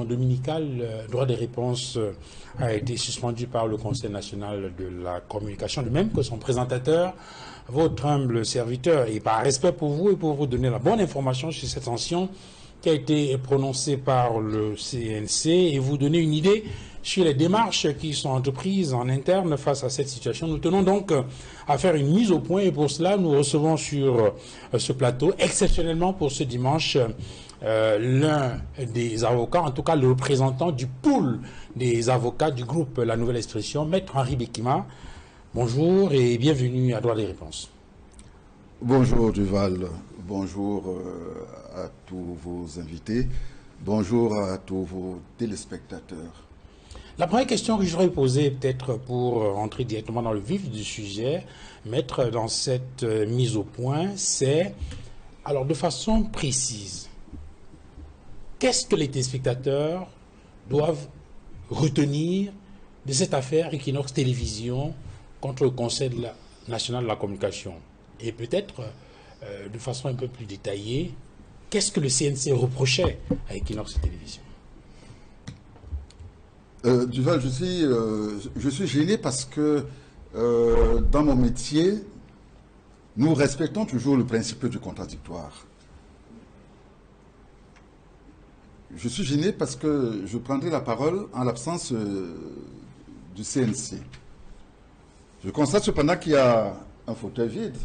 émission dominicale, droit des réponses a été suspendu par le Conseil national de la communication, de même que son présentateur, votre humble serviteur. Et par respect pour vous et pour vous donner la bonne information sur cette sanction qui a été prononcée par le CNC et vous donner une idée sur les démarches qui sont entreprises en interne face à cette situation. Nous tenons donc à faire une mise au point et pour cela, nous recevons sur ce plateau, exceptionnellement pour ce dimanche, l'un des avocats, en tout cas le représentant du pool des avocats du groupe La Nouvelle Expression, Maître Henri Bekima. Bonjour et bienvenue à Droit des Réponses. Bonjour Duval, bonjour à tous vos invités, bonjour à tous vos téléspectateurs. La première question que je voudrais poser, peut-être pour entrer directement dans le vif du sujet, Maître, dans cette mise au point, c'est, alors de façon précise, qu'est-ce que les téléspectateurs doivent retenir de cette affaire Equinox Télévision contre le Conseil national de la communication? Et peut-être, de façon un peu plus détaillée, qu'est-ce que le CNC reprochait à Equinox Télévision? Duval, je suis gêné parce que dans mon métier, nous respectons toujours le principe du contradictoire. Je suis gêné parce que je prendrai la parole en l'absence du CNC. Je constate cependant qu'il y a un fauteuil vide.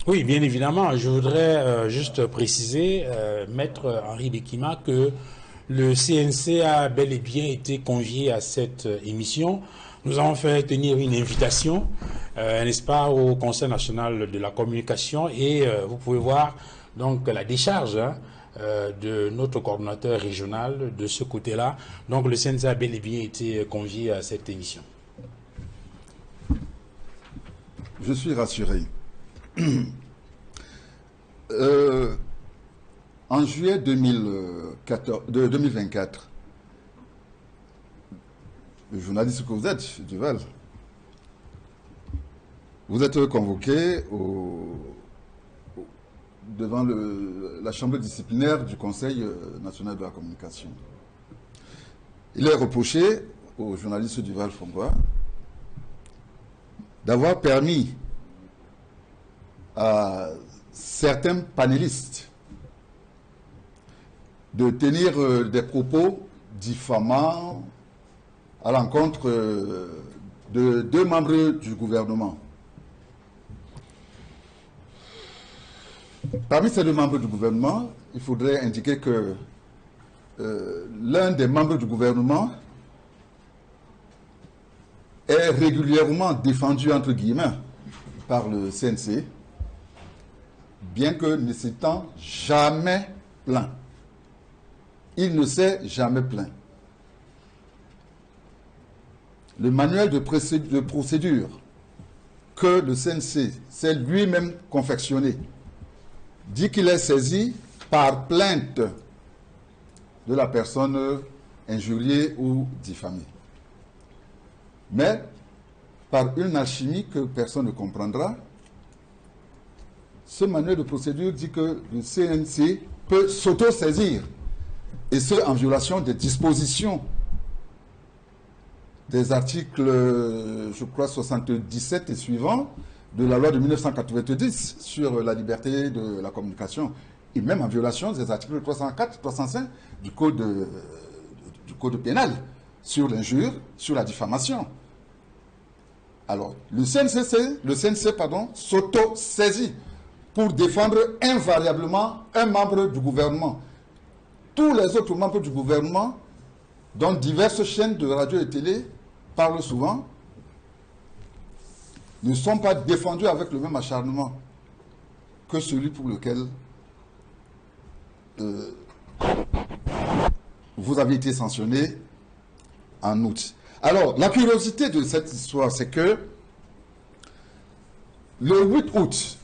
Oui, bien évidemment. Je voudrais juste préciser, Maître Henri Bekima, que le CNC a bel et bien été convié à cette émission. Nous avons fait tenir une invitation, n'est-ce pas, au Conseil national de la communication et vous pouvez voir donc la décharge de notre coordonnateur régional de ce côté-là. Donc le CNC a bel et bien été convié à cette émission. Je suis rassuré. En juillet 2024, le journaliste que vous êtes, Duval, vous êtes convoqué devant la chambre disciplinaire du Conseil national de la communication. Il est reproché au journaliste Duval Fongois d'avoir permis à certains panélistes de tenir des propos diffamants à l'encontre de 2 membres du gouvernement. Parmi ces 2 membres du gouvernement, il faudrait indiquer que l'un des membres du gouvernement est régulièrement défendu, entre guillemets, par le CNC, bien que ne s'étant jamais plaint. Il ne s'est jamais plaint. Le manuel de procédure que le CNC s'est lui-même confectionné dit qu'il est saisi par plainte de la personne injuriée ou diffamée. Mais, par une alchimie que personne ne comprendra, ce manuel de procédure dit que le CNC peut s'auto-saisir, et ce, en violation des dispositions des articles, je crois, 77 et suivants de la loi de 1990 sur la liberté de la communication, et même en violation des articles 304, 305 du code pénal sur l'injure, sur la diffamation. Alors, le CNC s'auto-saisit pour défendre invariablement un membre du gouvernement. Tous les autres membres du gouvernement, dont diverses chaînes de radio et télé parlent souvent, ne sont pas défendus avec le même acharnement que celui pour lequel vous avez été sanctionné en août. Alors, la curiosité de cette histoire, c'est que le 8 août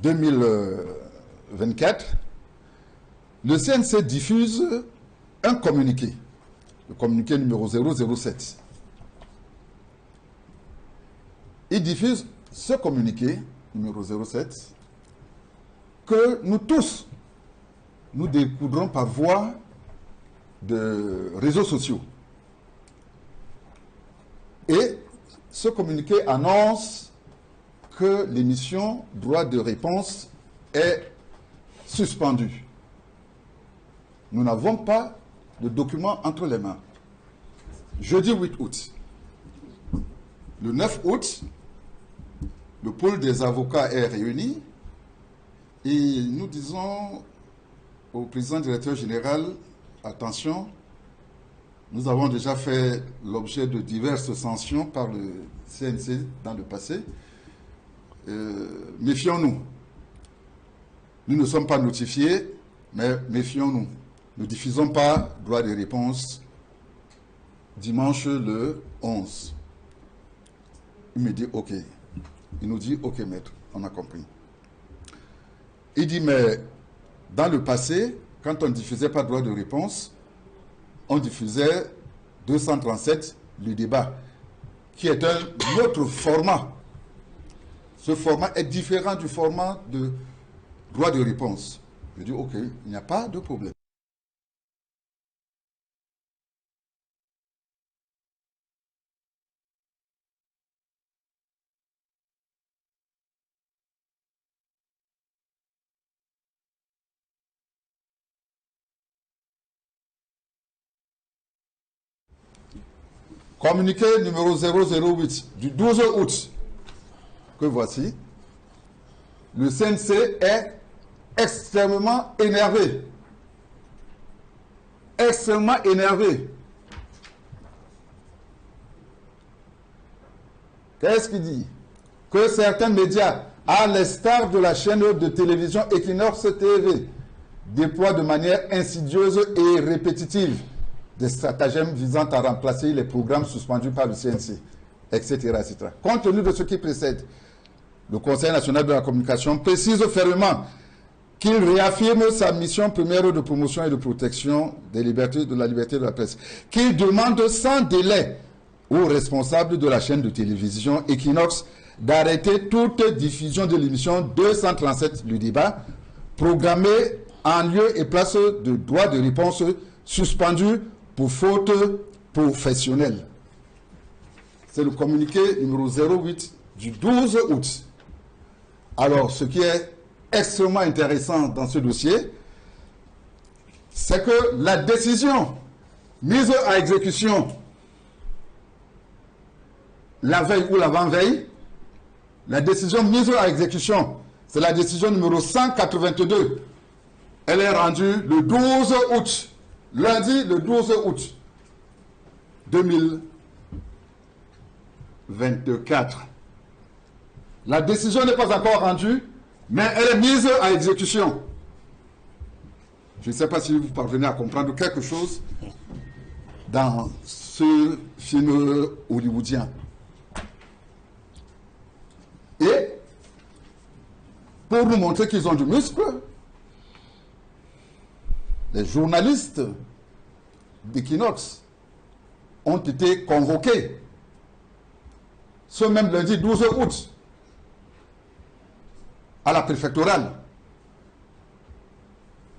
2024, le CNC diffuse un communiqué, le communiqué numéro 007. Il diffuse ce communiqué, numéro 07, que nous tous, nous découdrons par voie de réseaux sociaux. Et ce communiqué annonce que l'émission Droit de réponse est suspendue. Nous n'avons pas de document entre les mains. Jeudi 8 août. Le 9 août, le pôle des avocats est réuni et nous disons au président directeur général, attention, nous avons déjà fait l'objet de diverses sanctions par le CNC dans le passé. Méfions-nous. Nous ne sommes pas notifiés, mais méfions-nous. Ne diffusons pas droit de réponse dimanche le 11. Il me dit OK. Il nous dit OK maître, on a compris. Il dit mais dans le passé, quand on ne diffusait pas droit de réponse, on diffusait 237, le débat, qui est un autre format. Ce format est différent du format de droit de réponse. Je dis OK, il n'y a pas de problème. Communiqué numéro 008 du 12 août, que voici. Le CNC est extrêmement énervé. Extrêmement énervé. Qu'est-ce qu'il dit? Que certains médias, à l'instar de la chaîne de télévision Equinox TV, déploient de manière insidieuse et répétitive des stratagèmes visant à remplacer les programmes suspendus par le CNC, etc., etc. Compte tenu de ce qui précède, le Conseil national de la communication précise fermement qu'il réaffirme sa mission première de promotion et de protection des libertés, de la liberté de la presse, qu'il demande sans délai aux responsables de la chaîne de télévision Equinox d'arrêter toute diffusion de l'émission 237, le débat, programmée en lieu et place de droit de réponse suspendu pour faute professionnelle. C'est le communiqué numéro 08 du 12 août. Alors, ce qui est extrêmement intéressant dans ce dossier, c'est que la décision mise à exécution la veille ou l'avant-veille, la décision mise à exécution, c'est la décision numéro 182. Elle est rendue le 12 août. Lundi, le 12 août 2024. La décision n'est pas encore rendue, mais elle est mise à exécution. Je ne sais pas si vous parvenez à comprendre quelque chose dans ce film hollywoodien. Et pour nous montrer qu'ils ont du muscle, les journalistes d'Equinox ont été convoqués ce même lundi 12 août à la préfectorale.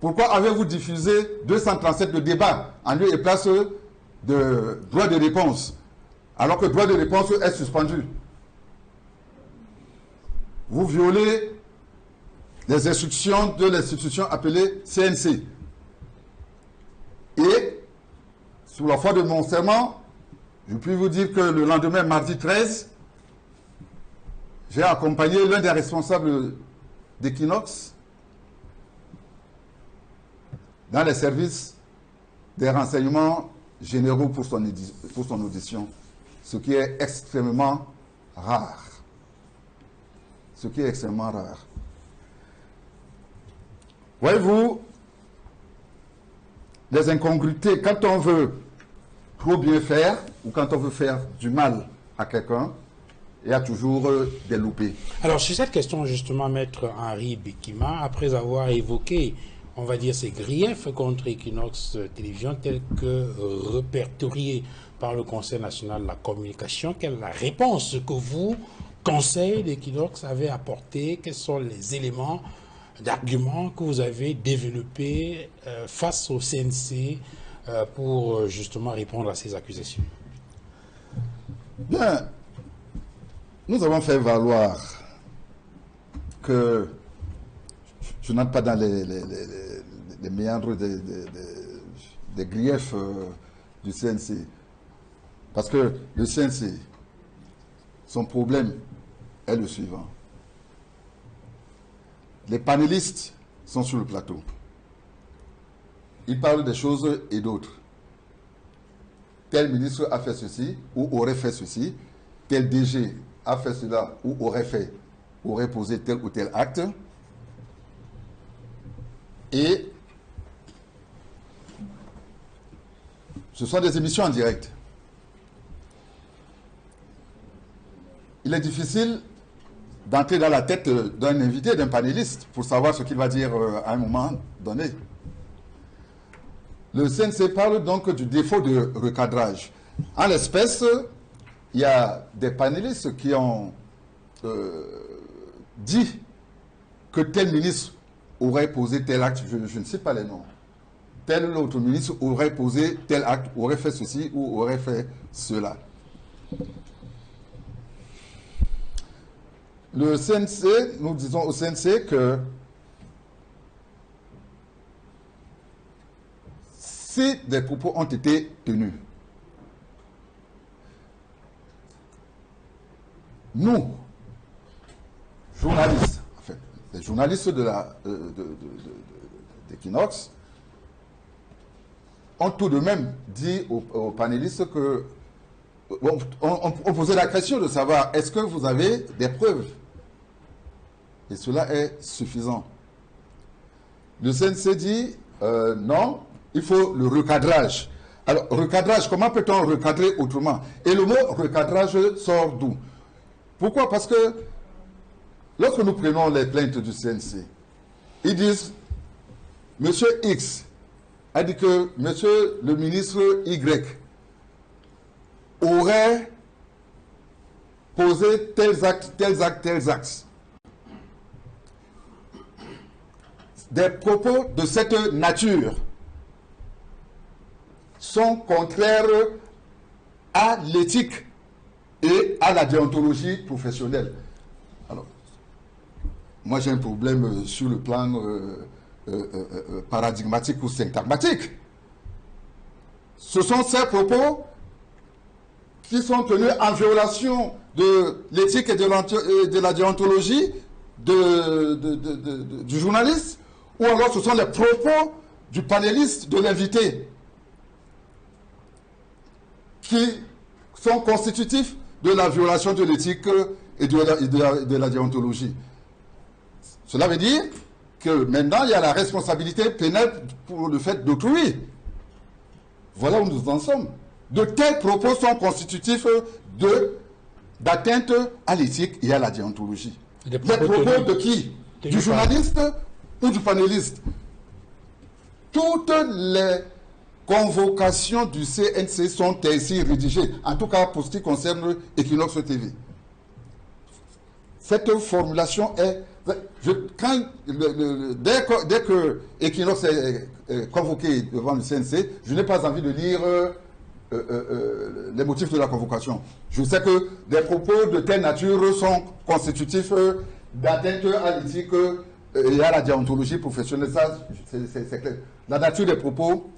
Pourquoi avez-vous diffusé 237 de débat en lieu et place de droit de réponse alors que le droit de réponse est suspendu? Vous violez les instructions de l'institution appelée CNC. Et, sous la foi de mon serment, je puis vous dire que le lendemain, mardi 13, j'ai accompagné l'un des responsables d'Equinox dans les services des renseignements généraux pour son audition, ce qui est extrêmement rare. Ce qui est extrêmement rare. Voyez-vous, les incongruités, quand on veut trop bien faire ou quand on veut faire du mal à quelqu'un, il y a toujours des loupés. Alors, sur cette question, justement, Maître Henri Bekima, après avoir évoqué, on va dire, ces griefs contre Equinox Télévision, tels que répertoriés par le Conseil national de la communication, quelle est la réponse que vous, Conseil d'Equinox, avez apporté? Quels sont les éléments d'arguments que vous avez développés face au CNC pour justement répondre à ces accusations? Bien, nous avons fait valoir que je n'entre pas dans les méandres des griefs du CNC. Parce que le CNC, son problème est le suivant. Les panélistes sont sur le plateau. Ils parlent des choses et d'autres. Tel ministre a fait ceci ou aurait fait ceci. Tel DG a fait cela ou aurait posé tel ou tel acte. Et ce sont des émissions en direct. Il est difficile d'entrer dans la tête d'un invité, d'un panéliste, pour savoir ce qu'il va dire à un moment donné. Le CNC parle donc du défaut de recadrage. En l'espèce, il y a des panélistes qui ont dit que tel ministre aurait posé tel acte, je ne sais pas les noms. Tel autre ministre aurait posé tel acte, aurait fait ceci ou aurait fait cela. Le CNC, nous disons au CNC que si des propos ont été tenus, nous, journalistes, enfin, les journalistes d'Equinox, ont tout de même dit aux panélistes que on posait la question de savoir est-ce que vous avez des preuves? Et cela est suffisant. Le CNC dit non, il faut le recadrage. Alors, recadrage, comment peut-on recadrer autrement? Et le mot recadrage sort d'où? Pourquoi? Parce que lorsque nous prenons les plaintes du CNC, ils disent Monsieur X a dit que Monsieur le ministre Y aurait posé tels actes, tels actes, tels actes. Des propos de cette nature sont contraires à l'éthique et à la déontologie professionnelle. Alors, moi j'ai un problème sur le plan paradigmatique ou syntagmatique. Ce sont ces propos qui sont tenus en violation de l'éthique et de la déontologie du journaliste, ou alors ce sont les propos du panéliste, de l'invité, qui sont constitutifs de la violation de l'éthique et de la déontologie. Cela veut dire que maintenant, il y a la responsabilité pénale pour le fait d'autrui. Voilà où nous en sommes. De tels propos sont constitutifs d'atteinte à l'éthique et à la déontologie. Les propos de qui? Du journaliste ou du panéliste? Toutes les convocations du CNC sont ainsi rédigées, en tout cas pour ce qui concerne Equinox TV. Cette formulation est... dès que Equinox est convoqué devant le CNC, je n'ai pas envie de lire les motifs de la convocation. Je sais que des propos de telle nature sont constitutifs d'atteinte à l'éthique et à la déontologie professionnelle. Ça, c'est clair. La nature des propos,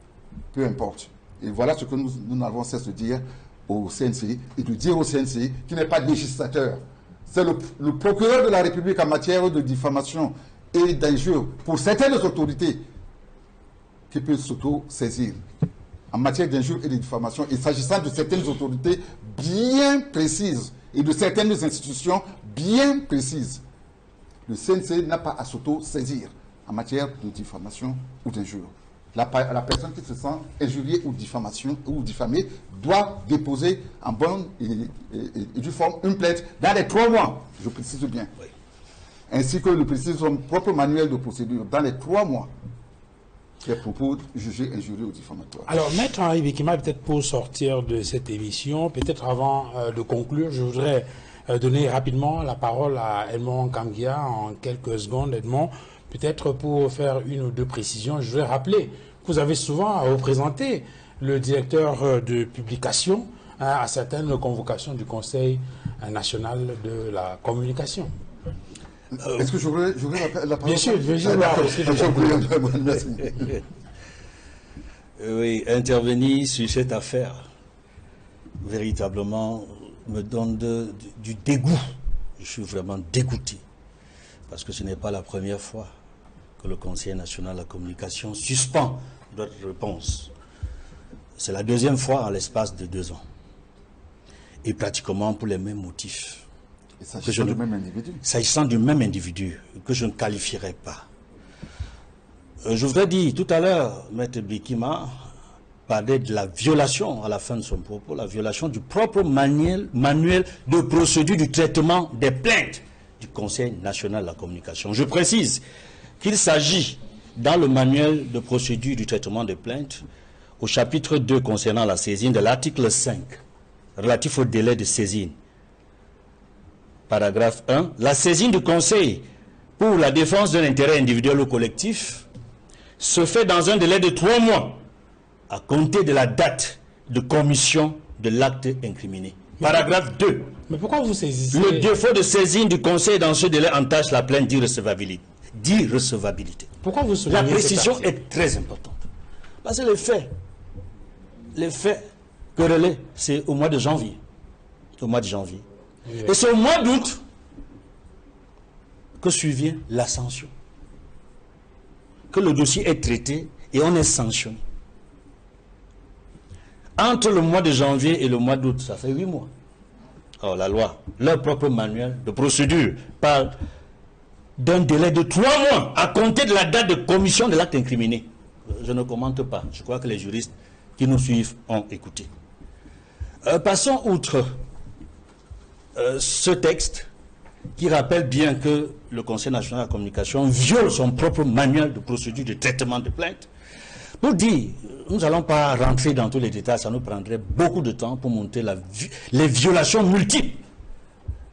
peu importe. Et voilà ce que nous n'avons cesse de dire au CNC et de dire au CNC qui n'est pas législateur. C'est le procureur de la République en matière de diffamation et d'injure pour certaines autorités qui peut s'auto-saisir en matière d'injure et de diffamation. Et s'agissant de certaines autorités bien précises et de certaines institutions bien précises, le CNC n'a pas à s'auto-saisir en matière de diffamation ou d'injure. La personne qui se sent injuriée ou diffamée doit déposer en bonne et due forme une plainte dans les 3 mois, je précise bien, oui. Ainsi que le précise son propre manuel de procédure, dans les 3 mois, des propos jugés injurieux ou diffamatoires. Alors, Maître Henri Bikima, peut-être pour sortir de cette émission, peut-être avant de conclure, je voudrais donner rapidement la parole à Edmond Kangia en quelques secondes. Edmond, peut-être pour faire une ou deux précisions, je voudrais rappeler vous avez souvent à représenter le directeur de publication à certaines convocations du Conseil national de la communication. Est-ce que j'aurais la parole? Bien sûr, merci. Oui, intervenir sur cette affaire, véritablement, me donne du dégoût. Je suis vraiment dégoûté. Parce que ce n'est pas la première fois que le Conseil national de la communication suspend notre réponse. C'est la deuxième fois en l'espace de 2 ans. Et pratiquement pour les mêmes motifs. S'agissant du même individu. S'agissant du même individu, que je ne qualifierais pas. Je voudrais dire, tout à l'heure, Maître Bikima parlait de la violation, à la fin de son propos, la violation du propre manuel de procédure du traitement des plaintes du Conseil national de la communication. Je précise qu'il s'agit, dans le manuel de procédure du traitement des plaintes, au chapitre 2 concernant la saisine, de l'article 5, relatif au délai de saisine. Paragraphe 1. La saisine du Conseil pour la défense d'un intérêt individuel ou collectif se fait dans un délai de 3 mois à compter de la date de commission de l'acte incriminé. Paragraphe 2. Mais pourquoi vous saisissez? Le défaut de saisine du Conseil dans ce délai entache la plainte d'irrecevabilité. Pourquoi vous soulignez La précision est très importante. Parce que les faits querellés, c'est au mois de janvier. Et c'est au mois d'août que survient la sanction. Que le dossier est traité et on est sanctionné. Entre le mois de janvier et le mois d'août, ça fait 8 mois. Alors la loi, leur propre manuel de procédure parle d'un délai de 3 mois à compter de la date de commission de l'acte incriminé. Je ne commente pas. Je crois que les juristes qui nous suivent ont écouté. Passons outre ce texte qui rappelle bien que le Conseil national de la communication viole son propre manuel de procédure de traitement de plainte. Pour dire, nous n'allons pas rentrer dans tous les détails, ça nous prendrait beaucoup de temps pour montrer les violations multiples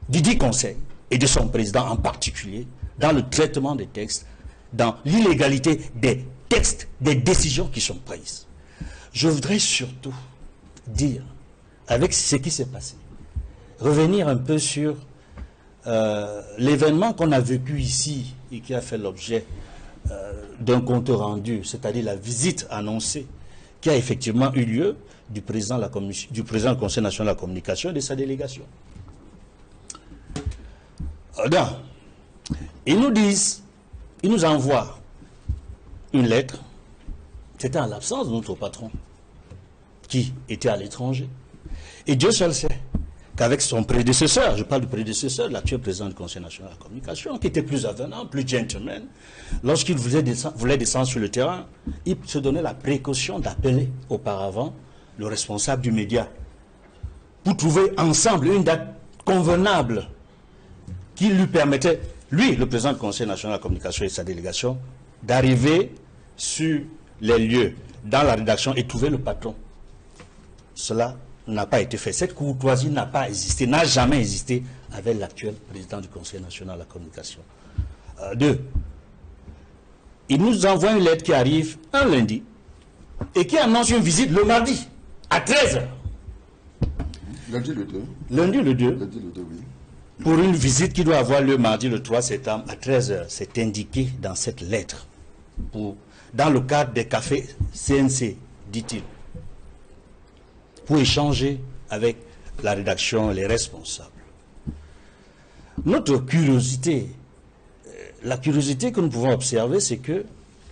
du dit Conseil et de son président en particulier dans le traitement des textes, dans l'illégalité des textes, des décisions qui sont prises. Je voudrais surtout dire, avec ce qui s'est passé, revenir un peu sur l'événement qu'on a vécu ici et qui a fait l'objet d'un compte rendu, c'est-à-dire la visite annoncée qui a effectivement eu lieu du président du Conseil national de la communication et de sa délégation. Alors, ils nous disent, ils nous envoient une lettre, c'était en l'absence de notre patron qui était à l'étranger. Et Dieu seul sait qu'avec son prédécesseur, je parle du prédécesseur, l'actuel président du Conseil national de la communication, qui était plus avenant, plus gentleman, lorsqu'il voulait descendre sur le terrain, il se donnait la précaution d'appeler auparavant le responsable du média pour trouver ensemble une date convenable qui lui permettait, lui, le président du Conseil national de la communication et sa délégation, d'arriver sur les lieux, dans la rédaction et trouver le patron. Cela n'a pas été fait. Cette courtoisie n'a pas existé, n'a jamais existé avec l'actuel président du Conseil national de la communication. 2. Il nous envoie une lettre qui arrive un lundi et qui annonce une visite le mardi à 13h. Lundi le 2. Lundi le 2. Lundi le 2, oui. Pour une visite qui doit avoir lieu mardi le 3 septembre à 13h. C'est indiqué dans cette lettre. Dans le cadre des cafés CNC, dit-il. Pour échanger avec la rédaction et les responsables. Notre curiosité, la curiosité que nous pouvons observer, c'est que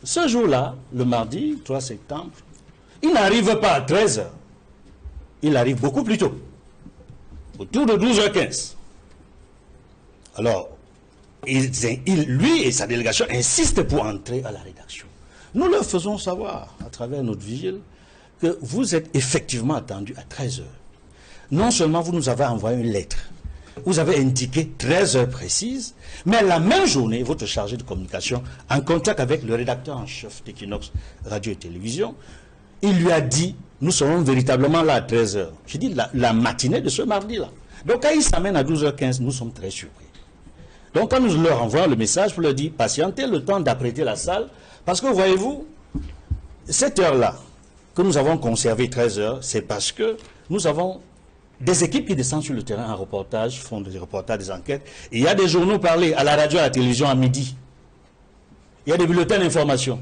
ce jour-là, le mardi 3 septembre, il n'arrive pas à 13h. Il arrive beaucoup plus tôt, autour de 12h15. Alors, lui et sa délégation insistent pour entrer à la rédaction. Nous leur faisons savoir, à travers notre vigile, que vous êtes effectivement attendu à 13h. Non seulement vous nous avez envoyé une lettre, vous avez indiqué 13h précises, mais la même journée, votre chargé de communication, en contact avec le rédacteur en chef d'Equinox Radio et Télévision, il lui a dit, nous serons véritablement là à 13h. J'ai dit la matinée de ce mardi-là. Donc quand il s'amène à 12h15, nous sommes très surpris. Donc quand nous leur envoyons le message pour leur dire, patientez le temps d'apprêter la salle, parce que voyez-vous, cette heure-là, que nous avons conservé 13 heures, c'est parce que nous avons des équipes qui descendent sur le terrain en reportage, font des reportages, des enquêtes. Et il y a des journaux parlés à la radio, à la télévision à midi. Il y a des bulletins d'information.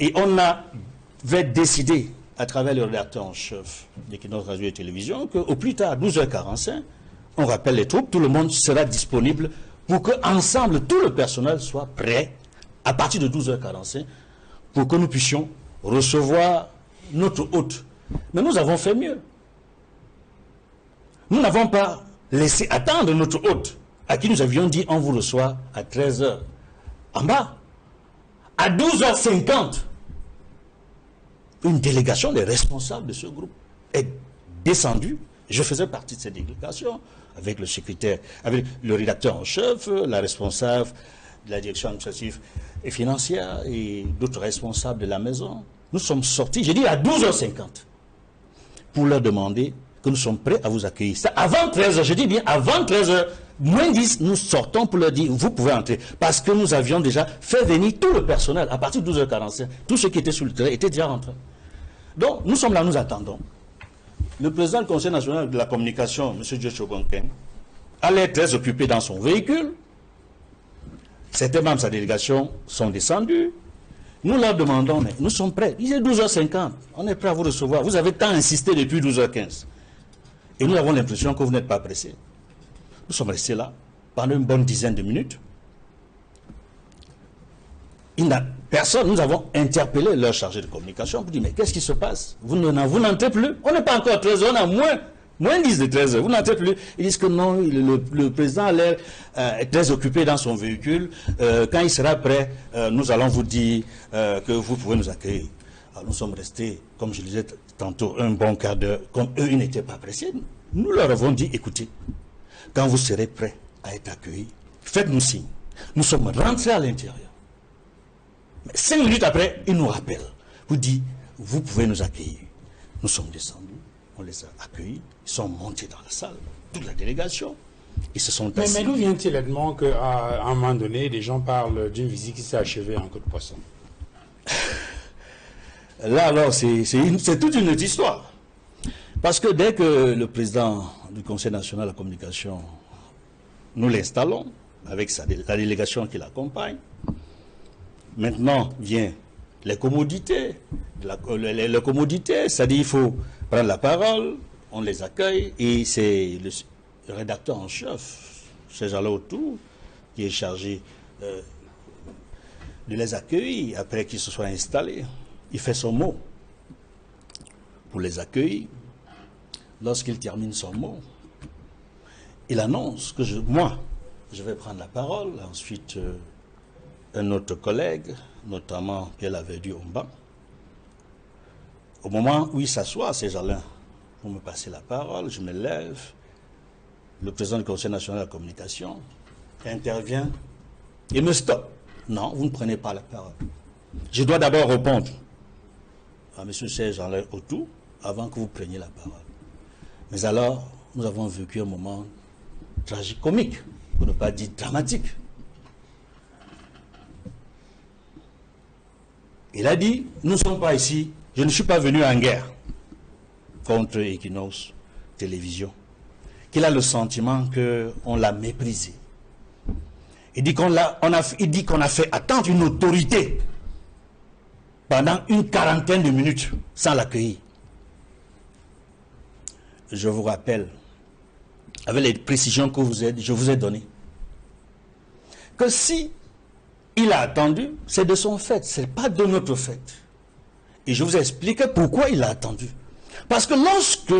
Et on avait décidé, à travers le rédacteur en chef d'Equinox Radio et Télévision, qu'au plus tard, à 12h45, on rappelle les troupes, tout le monde sera disponible pour qu'ensemble, tout le personnel soit prêt, à partir de 12h45, pour que nous puissions recevoir notre hôte. Mais nous avons fait mieux. Nous n'avons pas laissé attendre notre hôte, à qui nous avions dit on vous reçoit à 13h. En bas, à 12h50, une délégation des responsables de ce groupe est descendue. Je faisais partie de cette délégation avec le secrétaire, avec le rédacteur en chef, la responsable de la direction administrative et financière et d'autres responsables de la maison. Nous sommes sortis, j'ai dit à 12h50, pour leur demander que nous sommes prêts à vous accueillir. C'est avant 13h, je dis bien avant 13h, moins 10, nous sortons pour leur dire, vous pouvez entrer. Parce que nous avions déjà fait venir tout le personnel, à partir de 12h45, tous ceux qui étaient sur le terrain étaient déjà rentrés. Donc, nous sommes là, nous attendons. Le président du Conseil national de la communication, M. Joshua Chobonken, allait très occupé dans son véhicule. Certains membres de sa délégation sont descendus. Nous leur demandons, mais nous sommes prêts. Il est 12h50, on est prêt à vous recevoir. Vous avez tant insisté depuis 12h15. Et nous avons l'impression que vous n'êtes pas pressés. Nous sommes restés là pendant une bonne dizaine de minutes. Il n'a personne, nous avons interpellé leur chargé de communication pour dire, mais qu'est-ce qui se passe? Vous n'entrez plus? On n'est pas encore à 13h, on a moins 10 de 13h, vous n'entrez plus? Ils disent que non, le président a l'air très occupé dans son véhicule. Quand il sera prêt, nous allons vous dire que vous pouvez nous accueillir. Alors nous sommes restés, comme je le disais tantôt, un bon quart d'heure. Comme eux, ils n'étaient pas pressés. Nous leur avons dit, écoutez, quand vous serez prêts à être accueillis, faites-nous signe. Nous sommes rentrés à l'intérieur. Mais 5 minutes après, ils nous rappellent. Vous dites, vous pouvez nous accueillir. Nous sommes descendus, on les a accueillis, ils sont montés dans la salle, toute la délégation, ils se sont assis. Mais d'où vient-il également qu'à un moment donné, des gens parlent d'une visite qui s'est achevée en queue de poisson? Là, alors, c'est toute une autre histoire. Parce que dès que le président du Conseil national de la communication, nous l'installons, avec la délégation qui l'accompagne, maintenant vient les commodités. Les commodités, c'est-à-dire il faut prendre la parole, on les accueille, et c'est le rédacteur en chef, ces gens-là autour, qui est chargé de les accueillir après qu'ils se soient installés. Il fait son mot pour les accueillir. Lorsqu'il termine son mot, il annonce que moi, je vais prendre la parole. Ensuite, un autre collègue, notamment Pierre Laverdu-Omba, au moment où il s'assoit, ces gens-là, pour me passer la parole, je me lève. Le président du Conseil national de la communication intervient et me stoppe. Non, vous ne prenez pas la parole. Je dois d'abord répondre à M. Serge Jean-Lain Autour avant que vous preniez la parole. Mais alors, nous avons vécu un moment tragique-comique, pour ne pas dire dramatique. Il a dit, nous ne sommes pas ici, je ne suis pas venu en guerre contre Equinox Télévision, qu'il a le sentiment qu'on l'a méprisé. Il dit qu'on a fait attendre une autorité pendant une quarantaine de minutes sans l'accueillir. Je vous rappelle, avec les précisions que je vous ai données, que si il a attendu, c'est de son fait, ce n'est pas de notre fait. Et je vous ai expliqué pourquoi il a attendu. Parce que lorsque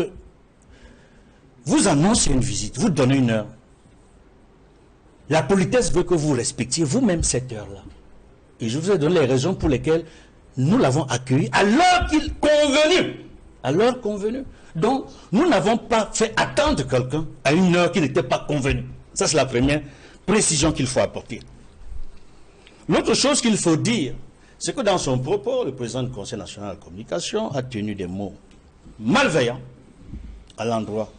vous annoncez une visite, vous donnez une heure, la politesse veut que vous respectiez vous-même cette heure-là. Et je vous ai donné les raisons pour lesquelles nous l'avons accueilli à l'heure convenue. À l'heure convenue. Donc, nous n'avons pas fait attendre quelqu'un à une heure qui n'était pas convenue. Ça, c'est la première précision qu'il faut apporter. L'autre chose qu'il faut dire, c'est que dans son propos, le président du Conseil national de la communication a tenu des mots malveillants à l'endroit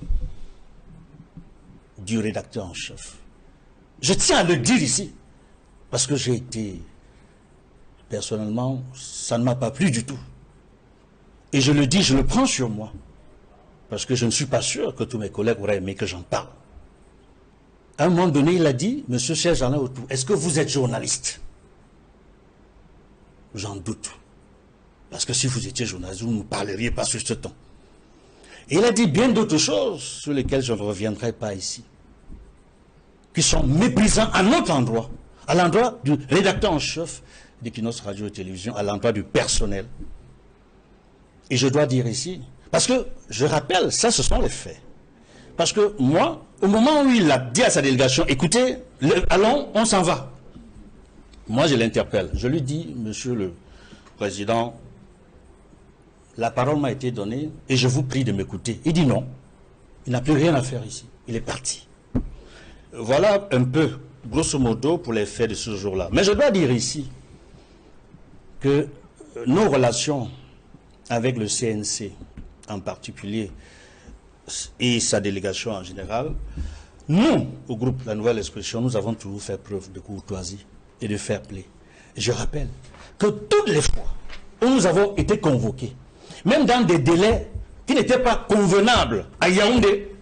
du rédacteur en chef. Je tiens à le dire ici, parce que j'ai été personnellement, ça ne m'a pas plu du tout. Et je le dis, je le prends sur moi. Parce que je ne suis pas sûr que tous mes collègues auraient aimé que j'en parle. À un moment donné, il a dit, monsieur Serge Alain Autou, est-ce que vous êtes journaliste? J'en doute. Parce que si vous étiez journaliste, vous ne nous parleriez pas sur ce ton. Et il a dit bien d'autres choses sur lesquelles je ne reviendrai pas ici, qui sont méprisants à notre endroit, à l'endroit du rédacteur en chef d'Equinox Radio et Télévision, à l'endroit du personnel. Et je dois dire ici, parce que je rappelle, ça ce sont les faits. Parce que moi, au moment où il a dit à sa délégation, écoutez, allons, on s'en va. Moi je l'interpelle, je lui dis, monsieur le président, la parole m'a été donnée et je vous prie de m'écouter. Il dit non, il n'a plus rien à faire ici, il est parti. Voilà un peu, grosso modo, pour les faits de ce jour-là. Mais je dois dire ici que nos relations avec le CNC en particulier et sa délégation en général, nous, au groupe La Nouvelle Expression, nous avons toujours fait preuve de courtoisie et de fair play. Et je rappelle que toutes les fois où nous avons été convoqués, même dans des délais qui n'étaient pas convenables à Yaoundé,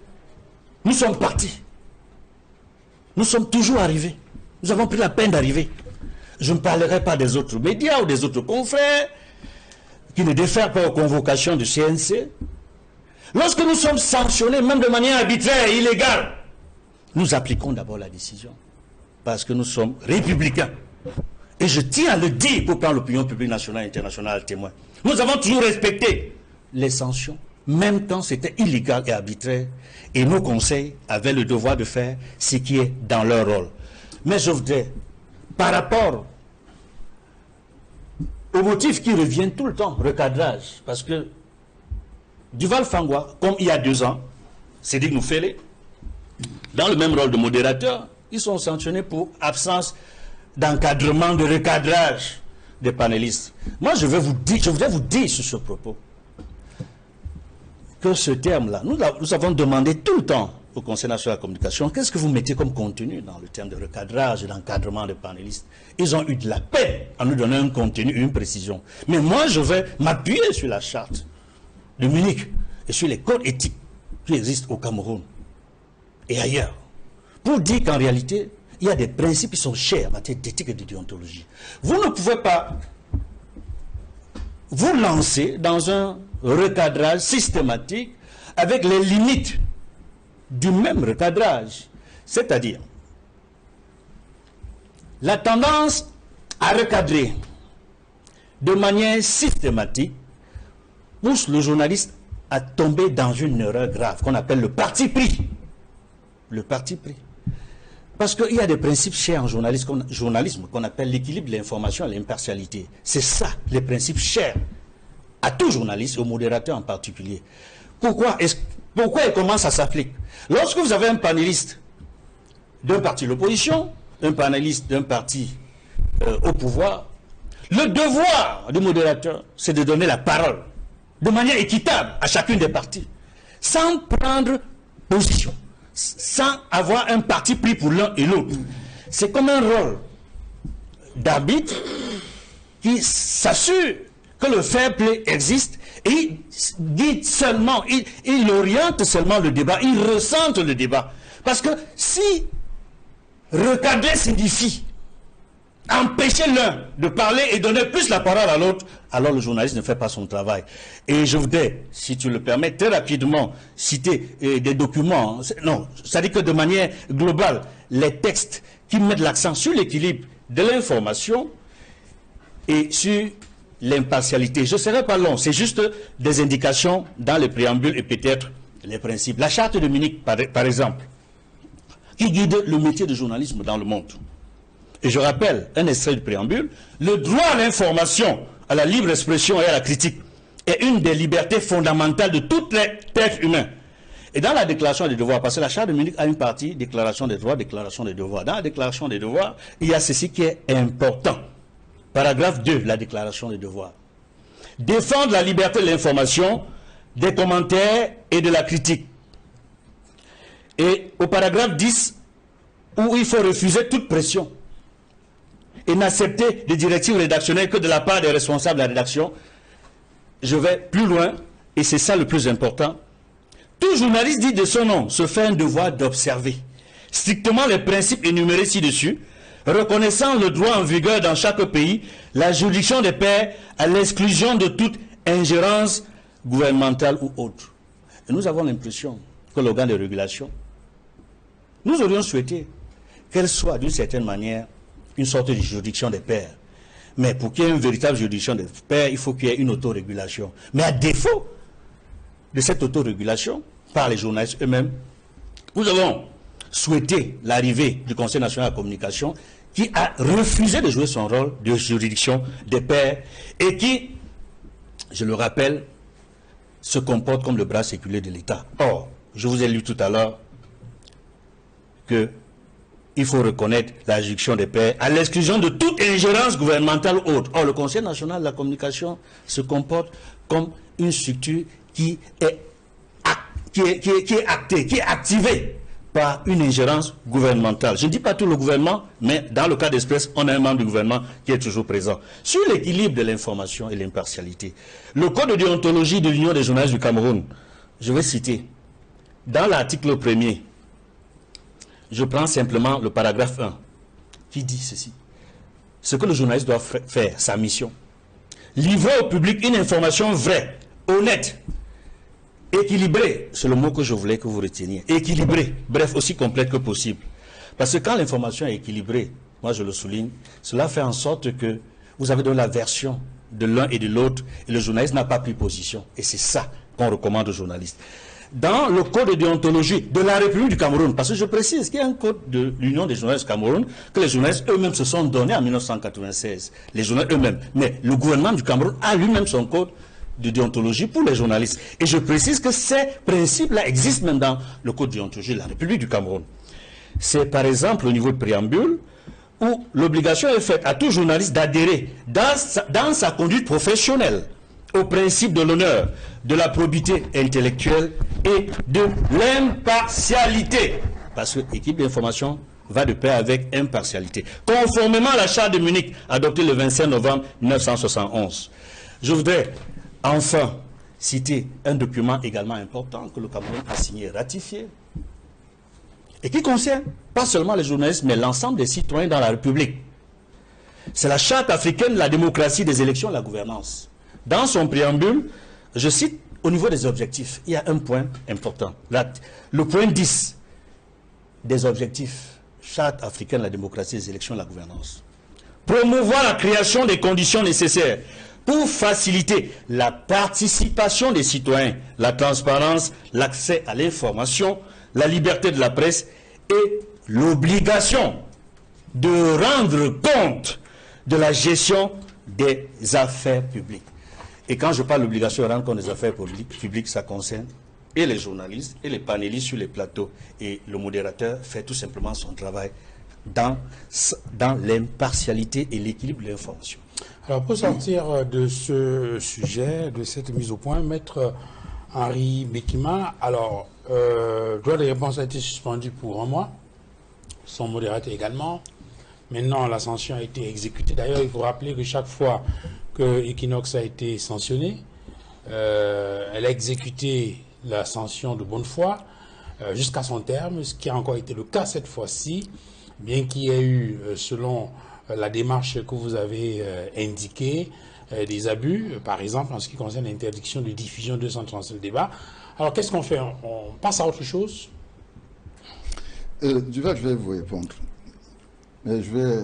nous sommes partis. Nous sommes toujours arrivés. Nous avons pris la peine d'arriver. Je ne parlerai pas des autres médias ou des autres confrères qui ne défèrent pas aux convocations du CNC. Lorsque nous sommes sanctionnés, même de manière arbitraire et illégale, nous appliquons d'abord la décision. Parce que nous sommes républicains. Et je tiens à le dire pour prendre l'opinion publique nationale et internationale à témoin. Nous avons toujours respecté les sanctions, même quand c'était illégal et arbitraire. Et nos conseils avaient le devoir de faire ce qui est dans leur rôle. Mais je voudrais, par rapport au motif qui revient tout le temps, recadrage, parce que Duval Fangwa, comme il y a 2 ans, Sédic Noufélé, dans le même rôle de modérateur, ils sont sanctionnés pour absence d'encadrement, de recadrage des panélistes. Moi, je voudrais vous dire sur ce propos que ce terme-là, nous avons demandé tout le temps au Conseil national de la communication, qu'est-ce que vous mettez comme contenu dans le terme de recadrage et d'encadrement des panélistes? Ils ont eu de la peine à nous donner un contenu, une précision. Mais moi, je vais m'appuyer sur la charte de Munich et sur les codes éthiques qui existent au Cameroun et ailleurs, pour dire qu'en réalité, il y a des principes qui sont chers en matière d'éthique et de déontologie. Vous ne pouvez pas vous lancer dans un recadrage systématique avec les limites du même recadrage. C'est-à-dire, la tendance à recadrer de manière systématique pousse le journaliste à tomber dans une erreur grave qu'on appelle le parti pris. Le parti pris. Parce qu'il y a des principes chers en journalisme qu'on appelle l'équilibre de l'information et l'impartialité. C'est ça, les principes chers à tout journaliste, au modérateur en particulier. Pourquoi et comment ça s'applique? Lorsque vous avez un panéliste d'un parti de l'opposition, un panéliste d'un parti au pouvoir, le devoir du modérateur, c'est de donner la parole de manière équitable à chacune des parties, sans prendre position, sans avoir un parti pris pour l'un et l'autre. C'est comme un rôle d'arbitre qui s'assure que le fair play existe et il guide seulement, il oriente seulement le débat, il ressente le débat. Parce que si recadrer signifie empêcher l'un de parler et donner plus la parole à l'autre, alors le journaliste ne fait pas son travail. Et je voudrais, si tu le permets, très rapidement citer des documents. Non, c'est-à-dire que de manière globale, les textes qui mettent l'accent sur l'équilibre de l'information et sur l'impartialité. Je ne serai pas long, c'est juste des indications dans les préambules et peut-être les principes. La charte de Munich, par exemple, qui guide le métier de journalisme dans le monde. Et je rappelle un extrait du préambule, le droit à l'information, à la libre expression et à la critique est une des libertés fondamentales de tout être humain. Et dans la déclaration des devoirs, parce que la charte de Munich a une partie, déclaration des droits, déclaration des devoirs. Dans la déclaration des devoirs, il y a ceci qui est important. Paragraphe 2, la déclaration des devoirs. Défendre la liberté de l'information, des commentaires et de la critique. Et au paragraphe 10, où il faut refuser toute pression et n'accepter des directives rédactionnelles que de la part des responsables de la rédaction. Je vais plus loin, et c'est ça le plus important. Tout journaliste dit de son nom se fait un devoir d'observer strictement les principes énumérés ci-dessus, reconnaissant le droit en vigueur dans chaque pays, la juridiction des pairs à l'exclusion de toute ingérence gouvernementale ou autre. Et nous avons l'impression que l'organe de régulation, nous aurions souhaité qu'elle soit d'une certaine manière une sorte de juridiction des pairs. Mais pour qu'il y ait une véritable juridiction des pairs, il faut qu'il y ait une autorégulation. Mais à défaut de cette autorégulation, par les journalistes eux-mêmes, nous avons souhaité l'arrivée du Conseil national de la communication qui a refusé de jouer son rôle de juridiction des pairs et qui, je le rappelle, se comporte comme le bras séculaire de l'État. Or, je vous ai lu tout à l'heure qu'il faut reconnaître la juridiction des pairs à l'exclusion de toute ingérence gouvernementale ou autre. Or, le Conseil national de la communication se comporte comme une structure qui est actée, qui est activée par une ingérence gouvernementale. Je ne dis pas tout le gouvernement, mais dans le cas d'espèce, on a un membre du gouvernement qui est toujours présent. Sur l'équilibre de l'information et l'impartialité, le code de déontologie de l'Union des journalistes du Cameroun, je vais citer, dans l'article 1er, je prends simplement le paragraphe 1, qui dit ceci. Ce que le journaliste doit faire, sa mission, livrer au public une information vraie, honnête, équilibrée, c'est le mot que je voulais que vous reteniez, équilibrée, bref, aussi complète que possible. Parce que quand l'information est équilibrée, moi je le souligne, cela fait en sorte que vous avez donné la version de l'un et de l'autre, et le journaliste n'a pas pris position. Et c'est ça qu'on recommande aux journalistes. Dans le code de déontologie de la République du Cameroun, parce que je précise qu'il y a un code de l'Union des journalistes du Cameroun, que les journalistes eux-mêmes se sont donnés en 1996, les journalistes eux-mêmes. Mais le gouvernement du Cameroun a lui-même son code de déontologie pour les journalistes. Et je précise que ces principes-là existent même dans le code de déontologie de la République du Cameroun. C'est par exemple au niveau de préambule où l'obligation est faite à tout journaliste d'adhérer dans sa conduite professionnelle au principe de l'honneur, de la probité intellectuelle et de l'impartialité. Parce que l'équipe d'information va de pair avec impartialité. Conformément à la charte de Munich adoptée le 25 novembre 1971. Je voudrais enfin citer un document également important que le Cameroun a signé et ratifié et qui concerne pas seulement les journalistes mais l'ensemble des citoyens dans la République. C'est la charte africaine de la démocratie, des élections et de la gouvernance. Dans son préambule, je cite au niveau des objectifs, il y a un point important. Le point 10 des objectifs, charte africaine de la démocratie, des élections et de la gouvernance. Promouvoir la création des conditions nécessaires pour faciliter la participation des citoyens, la transparence, l'accès à l'information, la liberté de la presse et l'obligation de rendre compte de la gestion des affaires publiques. Et quand je parle d'obligation de rendre compte des affaires publiques, ça concerne et les journalistes et les panélistes sur les plateaux. Et le modérateur fait tout simplement son travail dans l'impartialité et l'équilibre de l'information. Alors, pour sortir de ce sujet, de cette mise au point, Maître Henri Bekima, alors, droit de réponse a été suspendu pour 1 mois, son modérateur également. Maintenant, la sanction a été exécutée. D'ailleurs, il faut rappeler que chaque fois que Equinox a été sanctionné, elle a exécuté la sanction de bonne foi jusqu'à son terme, ce qui a encore été le cas cette fois-ci, bien qu'il y ait eu, selon la démarche que vous avez indiquée, des abus, par exemple en ce qui concerne l'interdiction de diffusion de 237 débats. Alors qu'est-ce qu'on fait? On passe à autre chose? Duval, je vais vous répondre. Mais je vais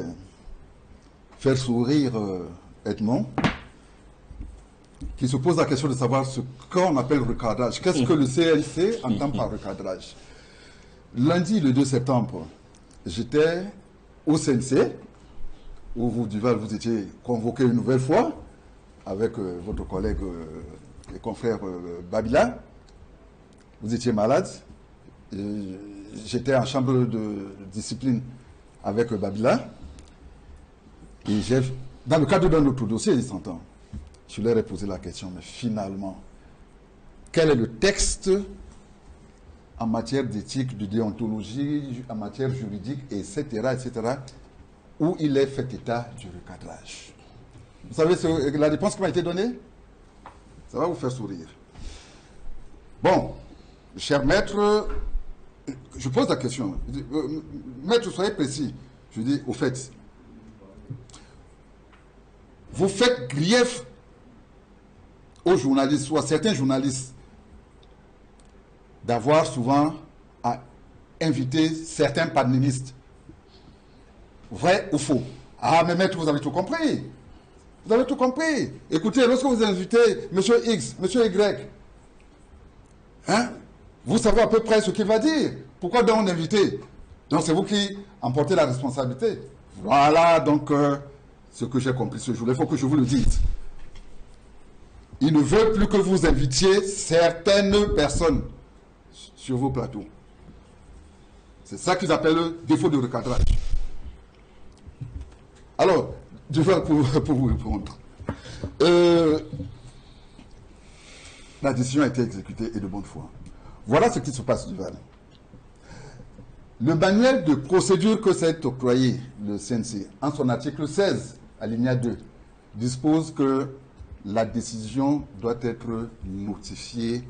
faire sourire Edmond, qui se pose la question de savoir ce qu'on appelle recadrage. Qu'est-ce que le CNC entend par recadrage? Lundi, le 2 septembre, j'étais au CNC, où vous, Duval, vous étiez convoqué une nouvelle fois avec votre collègue et confrère Babila. Vous étiez malade. J'étais en chambre de discipline avec Babila. Et dans le cadre d'un autre dossier, il s'entend, je leur ai posé la question, mais finalement, quel est le texte en matière d'éthique, de déontologie, en matière juridique, etc., etc., où il est fait état du recadrage. Vous savez la réponse qui m'a été donnée? Ça va vous faire sourire. Bon, cher maître, je pose la question. Maître, soyez précis. Je dis, au fait, vous faites grief aux journalistes, ou à certains journalistes, d'avoir souvent à inviter certains panélistes. Vrai ou faux? Ah, mais maître, vous avez tout compris. Vous avez tout compris. Écoutez, lorsque vous invitez M. X, M. Y, hein, vous savez à peu près ce qu'il va dire. Pourquoi donc inviter? Donc c'est vous qui emportez la responsabilité. Voilà donc ce que j'ai compris ce jour-là. Il faut que je vous le dise. Il ne veut plus que vous invitiez certaines personnes sur vos plateaux. C'est ça qu'ils appellent le défaut de recadrage. Alors, je vais pour vous répondre. La décision a été exécutée et de bonne foi. Voilà ce qui se passe, Duval. Le manuel de procédure que s'est octroyé le CNC, en son article 16, alinéa 2, dispose que la décision doit être notifiée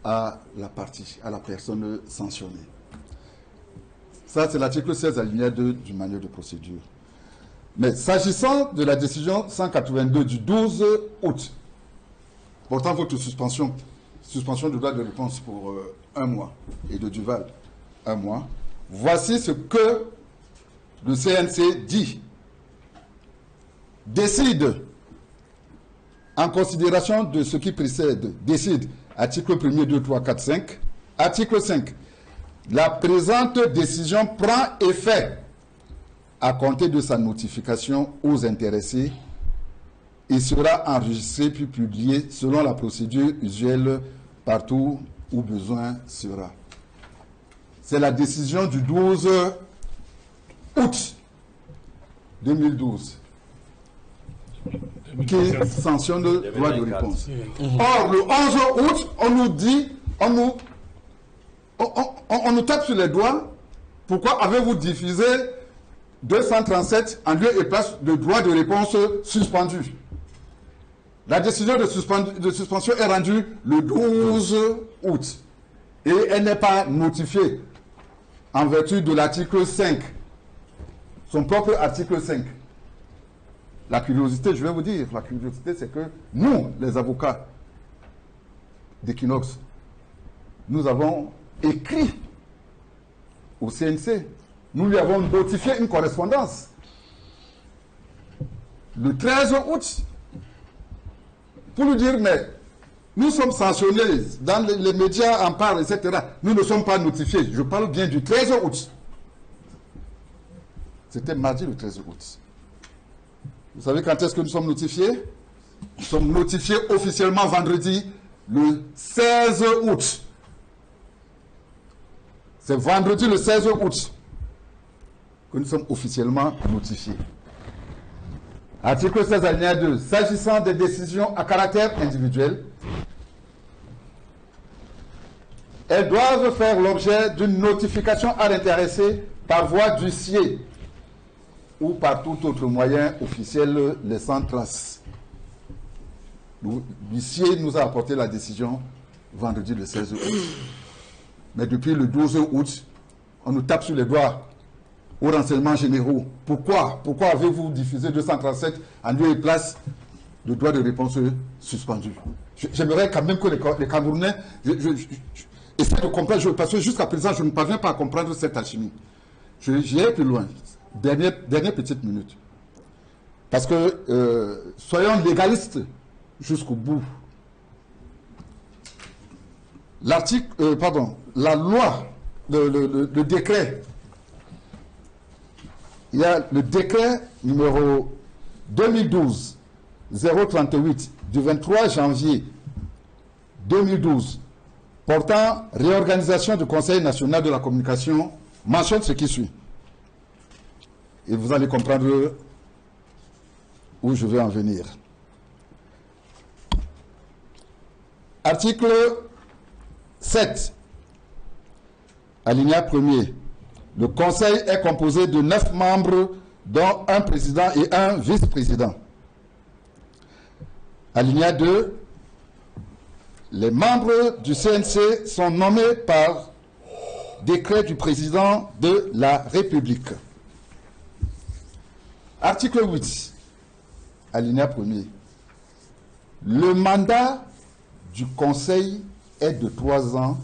à la partie, à la personne sanctionnée. Ça, c'est l'article 16, alinéa 2 du manuel de procédure. Mais s'agissant de la décision 182 du 12 août, portant votre suspension du droit de réponse pour 1 mois, et de Duval 1 mois, voici ce que le CNC dit. Décide, en considération de ce qui précède, décide, article 1er, 2, 3, 4, 5, article 5, la présente décision prend effet à compter de sa notification aux intéressés et sera enregistrée puis publiée selon la procédure usuelle partout où besoin sera. C'est la décision du 12 août 2012 qui sanctionne le droit de réponse. Or, le 11 août, on nous dit, on nous tape sur les doigts. Pourquoi avez-vous diffusé 237 en lieu et place de droit de réponse suspendu? La décision de suspension est rendue le 12 août et elle n'est pas notifiée en vertu de l'article 5, son propre article 5. La curiosité, je vais vous dire, la curiosité, c'est que nous, les avocats d'Equinox, nous avons écrit au CNC, nous lui avons notifié une correspondance le 13 août pour lui dire, mais nous sommes sanctionnés, dans les médias en parlent, etc. Nous ne sommes pas notifiés. Je parle bien du 13 août. C'était mardi le 13 août. Vous savez quand est-ce que nous sommes notifiés? Nous sommes notifiés officiellement vendredi le 16 août. C'est vendredi le 16 août que nous sommes officiellement notifiés. Article 16 alinéa 2. S'agissant des décisions à caractère individuel, elles doivent faire l'objet d'une notification à l'intéressé par voie d'huissier ou par tout autre moyen officiel laissant trace. L'huissier nous a apporté la décision vendredi le 16 août. Mais depuis le 12 août, on nous tape sur les doigts aux renseignements généraux. Pourquoi avez-vous diffusé 237 en lieu et place de droit de réponse suspendu? J'aimerais quand même que les Camerounais essaient de comprendre, parce que jusqu'à présent, je ne parviens pas à comprendre cette alchimie. J'irai plus loin. Dernière petite minute. Parce que soyons légalistes jusqu'au bout. La loi, le décret, il y a le décret numéro 2012-038 du 23 janvier 2012 portant réorganisation du Conseil national de la communication mentionne ce qui suit. Et vous allez comprendre où je vais en venir. Article 7, alinéa 1er. Le Conseil est composé de 9 membres, dont un président et un vice-président. Alinéa 2. Les membres du CNC sont nommés par décret du président de la République. Article 8. Alinéa 1er. Le mandat du Conseil est de 3 ans,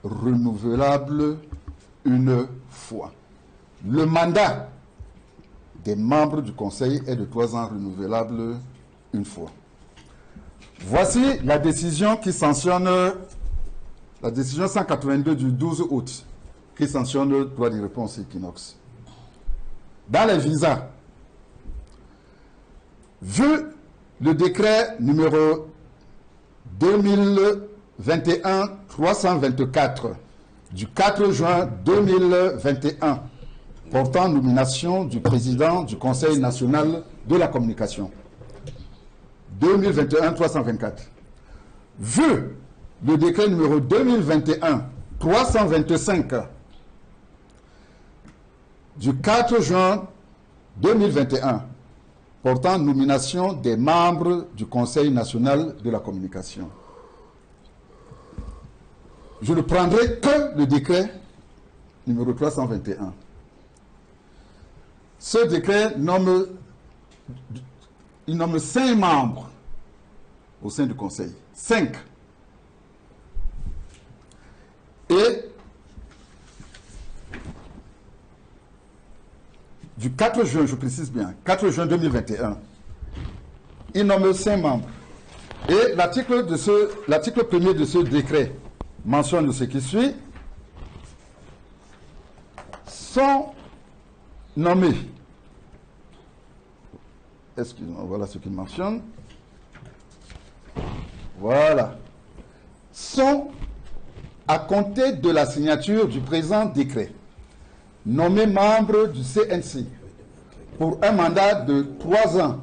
renouvelable une fois. Le mandat des membres du Conseil est de 3 ans, renouvelable une fois. Voici la décision qui sanctionne, la décision 182 du 12 août, qui sanctionne le droit de réponse Equinox. Dans les visas, vu le décret numéro 2021-324 du 4 juin 2021 portant nomination du président du Conseil national de la communication. 2021-324. Vu le décret numéro 2021-325 du 4 juin 2021 portant nomination des membres du Conseil national de la communication. Je ne prendrai que le décret numéro 321. Ce décret nomme 5 membres au sein du Conseil. 5. Et du 4 juin, je précise bien, 4 juin 2021, il nomme 5 membres. Et l'article 1er de ce décret mentionne ce qui suit. Sont nommés, excusez-moi, voilà ce qu'il mentionne. Voilà. Sont, à compter de la signature du présent décret, nommés membres du CNC pour un mandat de 3 ans,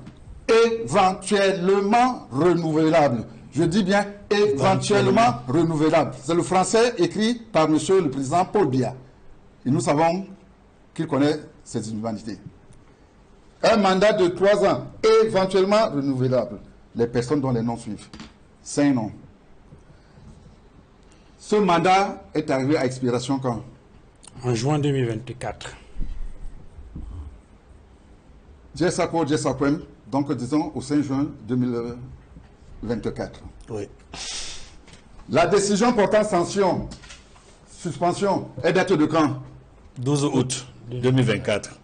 éventuellement renouvelable. Je dis bien éventuellement renouvelable. C'est le français écrit par monsieur le président Paul Biya. Et nous savons qu'il connaît ses inhumanités. Un mandat de 3 ans, éventuellement renouvelable. Les personnes dont les noms suivent. 5 noms. Ce mandat est arrivé à expiration quand? En juin 2024. Jessako, donc disons au 5 juin 2024. Oui. La décision portant sanction, suspension, est date de quand? 12 août 2024.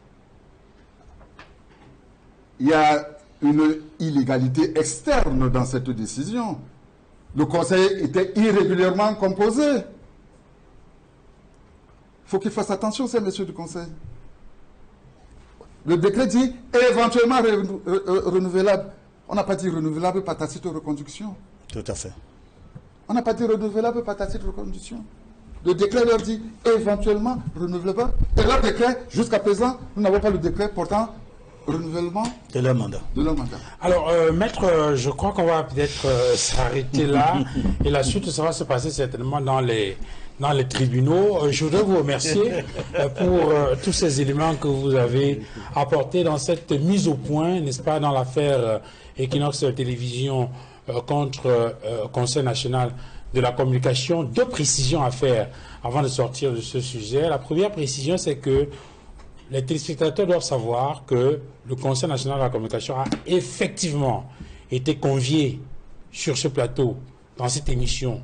Il y a une illégalité externe dans cette décision. Le Conseil était irrégulièrement composé. Il faut qu'il fasse attention, ces messieurs du Conseil. Le décret dit éventuellement renouvelable. On n'a pas dit renouvelable par tacite reconduction. Tout à fait. On n'a pas dit renouvelable par tacite reconduction. Le décret leur dit éventuellement renouvelable. Et leur décret, jusqu'à présent, nous n'avons pas le décret portant renouvellement de leur mandat. Alors, maître, je crois qu'on va peut-être s'arrêter là. Et la suite, ça va se passer certainement dans les tribunaux. Je voudrais vous remercier pour tous ces éléments que vous avez apportés dans cette mise au point, n'est-ce pas, dans l'affaire Equinox Télévision contre Conseil national de la communication. 2 précisions à faire avant de sortir de ce sujet. La première précision, c'est que les téléspectateurs doivent savoir que le Conseil national de la communication a effectivement été convié sur ce plateau, dans cette émission,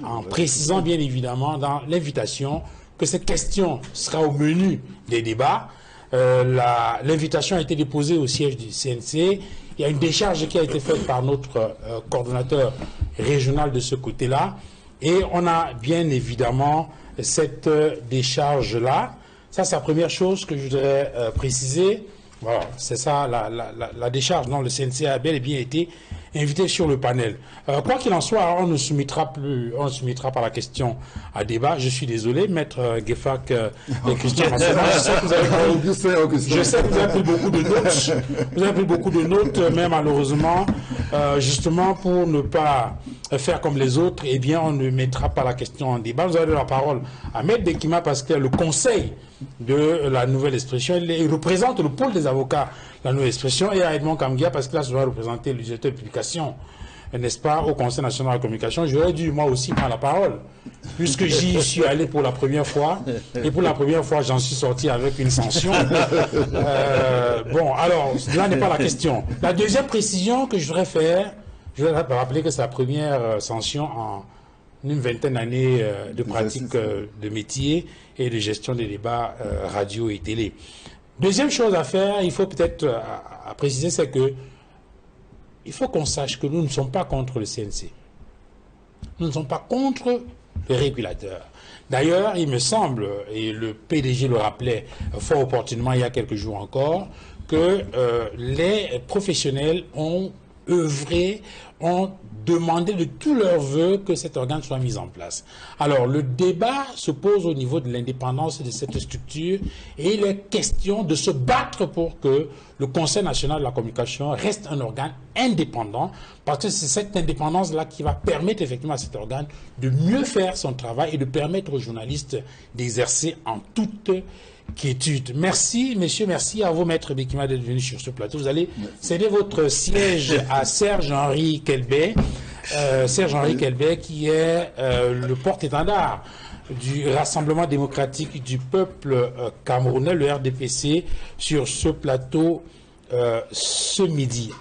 en précisant bien évidemment dans l'invitation que cette question sera au menu des débats. L'invitation a été déposée au siège du CNC. Il y a une décharge qui a été faite par notre coordonnateur régional de ce côté-là. Et on a bien évidemment cette décharge-là. Ça, c'est la première chose que je voudrais préciser. Voilà, c'est ça, la décharge dont le CNC a bel et bien été invité sur le panel. Quoi qu'il en soit, on ne soumettra pas la question à débat. Je suis désolé, maître Gueffak et Christian. Je sais que vous avez pris beaucoup de notes. Vous avez pris beaucoup de notes, mais malheureusement, justement pour ne pas faire comme les autres, eh bien, on ne mettra pas la question en débat. Nous allons donner la parole à Maître Bekima parce que le conseil de la nouvelle expression, il représente le pôle des avocats, la nouvelle expression, et à Edmond Kamgia parce que là, ça doit représenter le directeur de publication, n'est-ce pas, au Conseil national de la communication. J'aurais dû, moi aussi, prendre la parole, puisque j'y suis allé pour la première fois, et pour la première fois, j'en suis sorti avec une sanction. Bon, alors, là n'est pas la question. La deuxième précision que je voudrais faire, je voudrais rappeler que c'est la première sanction en une vingtaine d'années de pratique de métier et de gestion des débats radio et télé. Deuxième chose à faire, il faut peut-être à préciser, c'est que il faut qu'on sache que nous ne sommes pas contre le CNC. Nous ne sommes pas contre le régulateur. D'ailleurs, il me semble, et le PDG le rappelait fort opportunément il y a quelques jours encore, que les professionnels ont œuvré, ont demandé de tous leurs voeux que cet organe soit mis en place. Alors, le débat se pose au niveau de l'indépendance de cette structure et il est question de se battre pour que le Conseil national de la communication reste un organe indépendant, parce que c'est cette indépendance-là qui va permettre effectivement à cet organe de mieux faire son travail et de permettre aux journalistes d'exercer en toute quiétude. Merci, messieurs, merci à vous, Maître Bekima, d'être venu sur ce plateau. Vous allez céder votre siège à Serge-Henri Kelbey. Serge-Henri Kelbey, qui est le porte-étendard du Rassemblement démocratique du peuple camerounais, le RDPC, sur ce plateau ce midi.